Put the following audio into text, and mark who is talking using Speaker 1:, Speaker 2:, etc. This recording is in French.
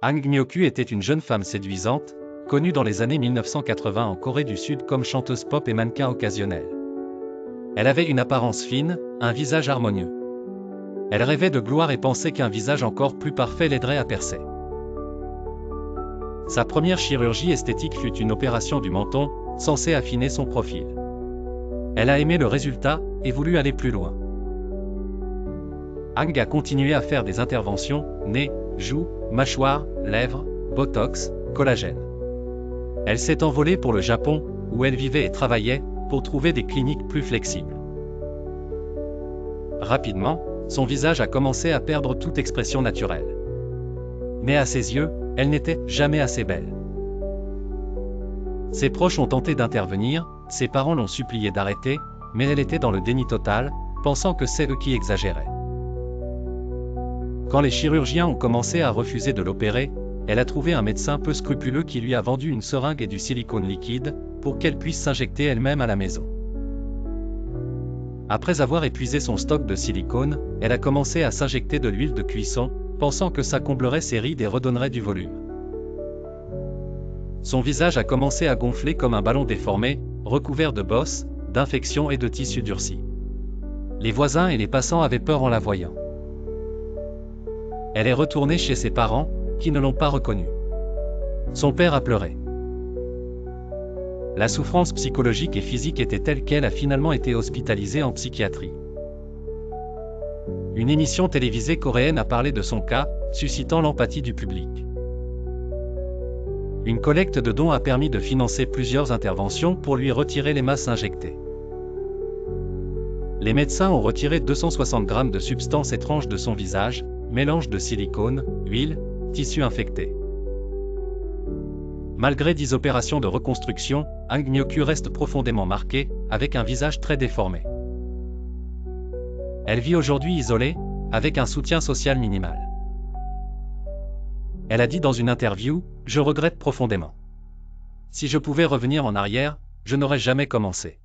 Speaker 1: Hang Myo-kyu était une jeune femme séduisante, connue dans les années 1980 en Corée du Sud comme chanteuse pop et mannequin occasionnel. Elle avait une apparence fine, un visage harmonieux. Elle rêvait de gloire et pensait qu'un visage encore plus parfait l'aiderait à percer. Sa première chirurgie esthétique fut une opération du menton, censée affiner son profil. Elle a aimé le résultat et voulu aller plus loin. Hang a continué à faire des interventions, nez, joues, mâchoires, lèvres, botox, collagène. Elle s'est envolée pour le Japon, où elle vivait et travaillait, pour trouver des cliniques plus flexibles. Rapidement, son visage a commencé à perdre toute expression naturelle. Mais à ses yeux, elle n'était jamais assez belle. Ses proches ont tenté d'intervenir, ses parents l'ont suppliée d'arrêter, mais elle était dans le déni total, pensant que c'est eux qui exagéraient. Quand les chirurgiens ont commencé à refuser de l'opérer, elle a trouvé un médecin peu scrupuleux qui lui a vendu une seringue et du silicone liquide, pour qu'elle puisse s'injecter elle-même à la maison. Après avoir épuisé son stock de silicone, elle a commencé à s'injecter de l'huile de cuisson, pensant que ça comblerait ses rides et redonnerait du volume. Son visage a commencé à gonfler comme un ballon déformé, recouvert de bosses, d'infections et de tissus durcis. Les voisins et les passants avaient peur en la voyant. Elle est retournée chez ses parents, qui ne l'ont pas reconnue. Son père a pleuré. La souffrance psychologique et physique était telle qu'elle a finalement été hospitalisée en psychiatrie. Une émission télévisée coréenne a parlé de son cas, suscitant l'empathie du public. Une collecte de dons a permis de financer plusieurs interventions pour lui retirer les masses injectées. Les médecins ont retiré 260 grammes de substances étranges de son visage, mélange de silicone, huile, tissu infecté. Malgré 10 opérations de reconstruction, Hang Myo-kyu reste profondément marquée, avec un visage très déformé. Elle vit aujourd'hui isolée, avec un soutien social minimal. Elle a dit dans une interview, « Je regrette profondément. Si je pouvais revenir en arrière, je n'aurais jamais commencé.